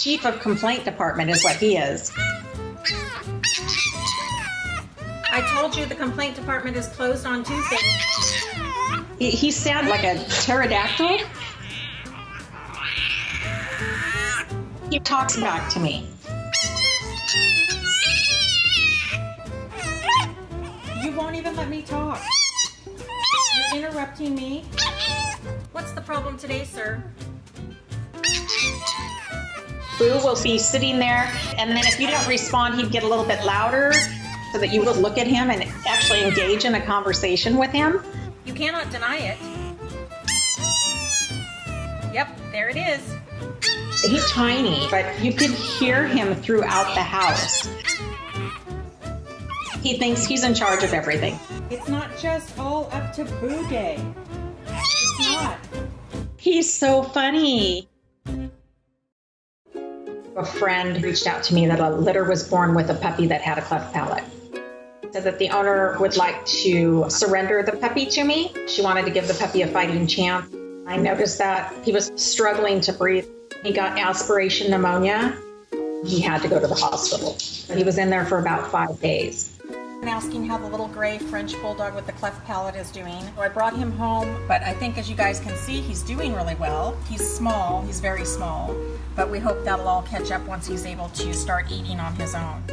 chief of complaint department is what he is. I told you the complaint department is closed on Tuesday. He sounded like a pterodactyl. He talks back to me. You won't even let me talk. You're interrupting me. What's the problem today, sir? Boo will be sitting there, and then if you don't respond, he'd get a little bit louder so that you would look at him and actually engage in a conversation with him. You cannot deny it. Yep, there it is. He's tiny, but you could hear him throughout the house. He thinks he's in charge of everything. It's not just all up to Boo Day. It's not. He's so funny. A friend reached out to me that a litter was born with a puppy that had a cleft palate. Said that the owner would like to surrender the puppy to me. She wanted to give the puppy a fighting chance. I noticed that he was struggling to breathe. He got aspiration pneumonia. He had to go to the hospital. He was in there for about 5 days. I'm asking how the little gray French bulldog with the cleft palate is doing. So I brought him home, but I think as you guys can see, he's doing really well. He's small, he's very small, but we hope that'll all catch up once he's able to start eating on his own.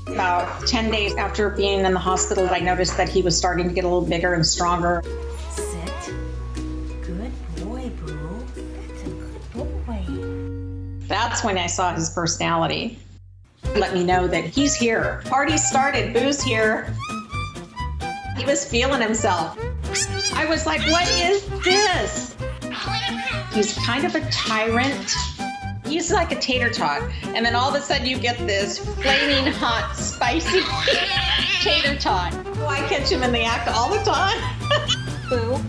About 10 days after being in the hospital, I noticed that he was starting to get a little bigger and stronger. Sit. Good boy, Boo. That's a good boy. That's when I saw his personality. Let me know that he's here. Party started, Boo's here. He was feeling himself. I was like, what is this? He's kind of a tyrant. He's like a tater tot. And then all of a sudden you get this flaming hot, spicy tater tot. Oh, I catch him in the act all the time. Boo.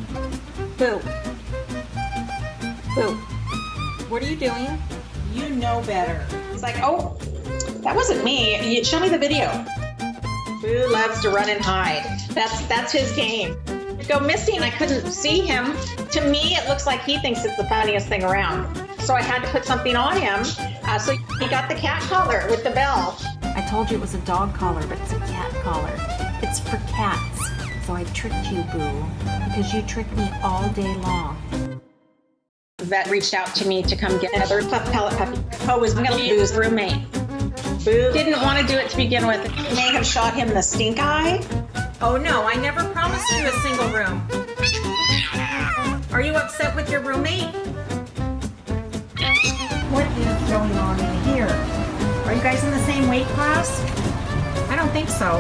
Boo. Boo. What are you doing? You know better. It's like, oh, that wasn't me. Show me the video. Boo loves to run and hide. That's his game. Go missing, I couldn't see him. To me, it looks like he thinks it's the funniest thing around. So I had to put something on him. So he got the cat collar with the bell. I told you it was a dog collar, but it's a cat collar. It's for cats. So I tricked you, Boo, because you tricked me all day long. The vet reached out to me to come get another cleft palate puppy. Po was going to be Boo's roommate. Boo didn't want to do it to begin with. It may have shot him the stink eye. Oh no, I never promised you a single room. Are you upset with your roommate? What is going on in here? Are you guys in the same weight class? I don't think so.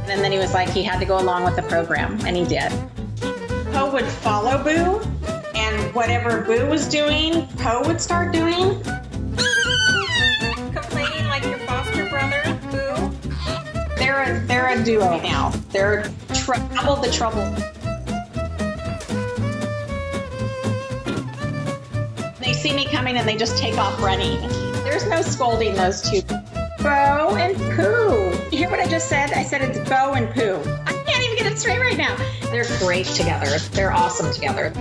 And then he was like, he had to go along with the program, and he did. Po would follow Boo, and whatever Boo was doing, Po would start doing. Complaining like your foster brother, Boo? They're a duo now. They're double the trouble. They see me coming and they just take off running. There's no scolding those two. Bo and Pooh. You hear what I just said? I said it's Bo and Pooh. I can't even get it straight right now. They're great together. They're awesome together.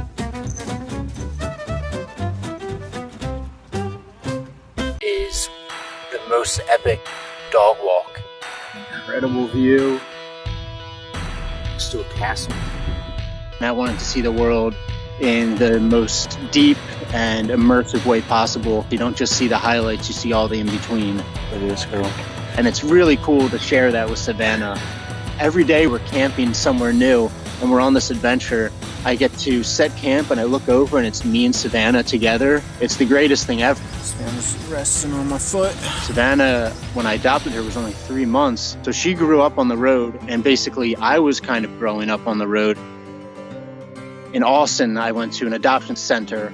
Is the most epic dog walk. Incredible view. Next to a castle. And I wanted to see the world in the most deep and immersive way possible. You don't just see the highlights, you see all the in-between. Look at this girl. And it's really cool to share that with Savannah. Every day we're camping somewhere new and we're on this adventure. I get to set camp and I look over and it's me and Savannah together. It's the greatest thing ever. Savannah's resting on my foot. Savannah, when I adopted her, was only 3 months. So she grew up on the road, and basically I was kind of growing up on the road. In Austin, I went to an adoption center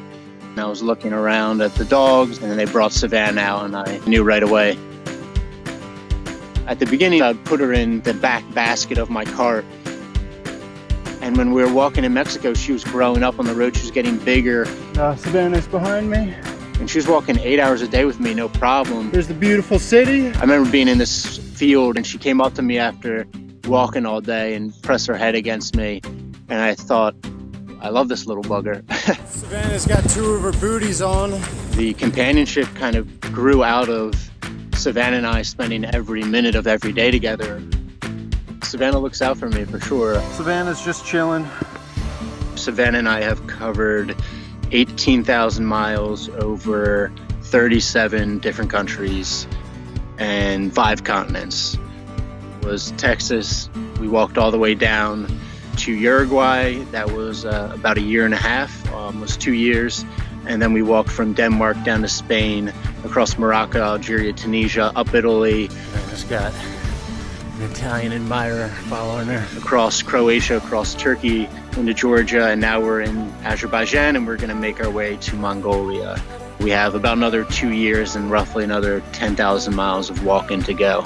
and I was looking around at the dogs, and then they brought Savannah out and I knew right away. At the beginning, I'd put her in the back basket of my cart. And when we were walking in Mexico, she was growing up on the road. She was getting bigger. Savannah's behind me. And she was walking 8 hours a day with me, no problem. There's the beautiful city. I remember being in this field and she came up to me after walking all day and pressed her head against me. And I thought, I love this little bugger. Savannah's got 2 of her booties on. The companionship kind of grew out of Savannah and I spending every minute of every day together. Savannah looks out for me for sure. Savannah's just chilling. Savannah and I have covered 18,000 miles over 37 different countries and 5 continents. It was Texas. We walked all the way down to Uruguay. That was about 1.5 years, almost 2 years. And then we walked from Denmark down to Spain, across Morocco, Algeria, Tunisia, up Italy. I just got an Italian admirer following her. Across Croatia, across Turkey, into Georgia, and now we're in Azerbaijan, and we're gonna make our way to Mongolia. We have about another 2 years and roughly another 10,000 miles of walking to go.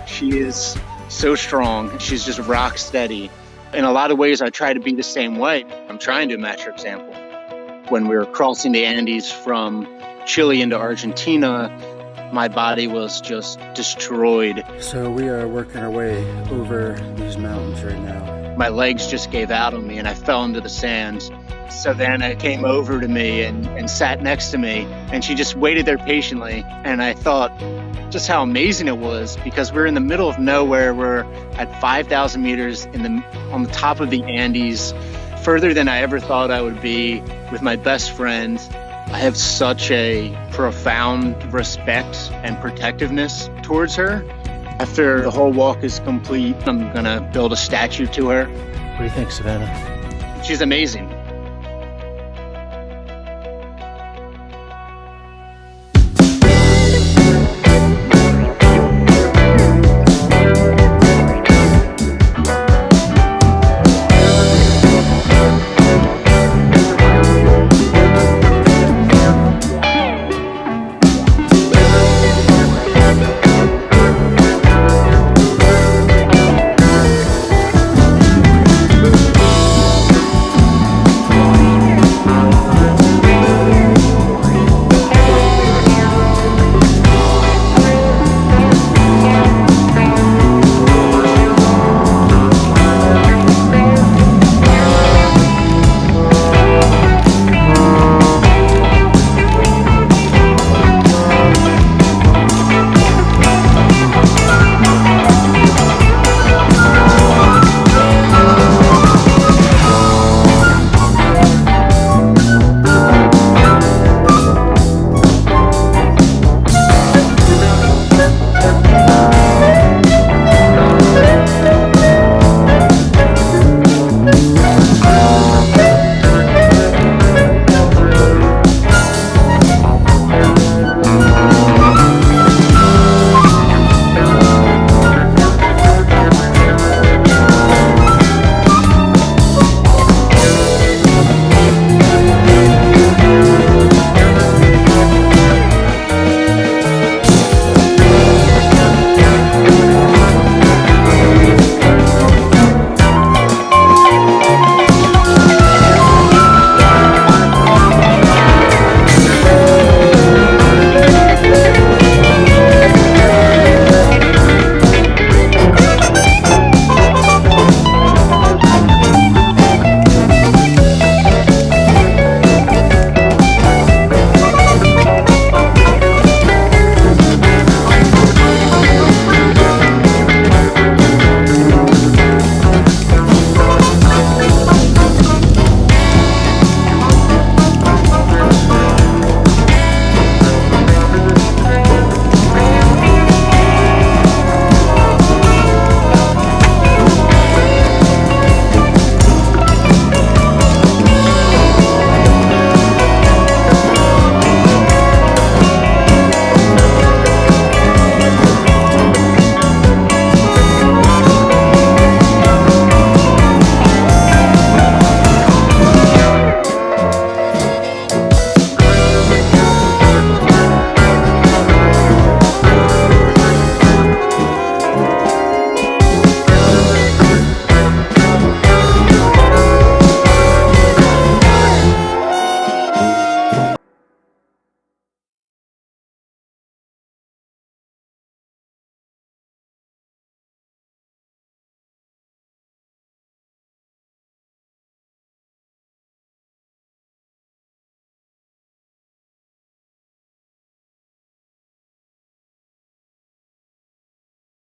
She is so strong. She's just rock steady. In a lot of ways, I try to be the same way. I'm trying to match her example. When we were crossing the Andes from Chile into Argentina, my body was just destroyed. So we are working our way over these mountains right now. My legs just gave out on me and I fell into the sand. Savannah came over to me and sat next to me, and she just waited there patiently. And I thought just how amazing it was, because we're in the middle of nowhere. We're at 5,000 meters on the top of the Andes, further than I ever thought I would be, with my best friend. I have such a profound respect and protectiveness towards her. After the whole walk is complete, I'm gonna build a statue to her. What do you think, Savannah? She's amazing.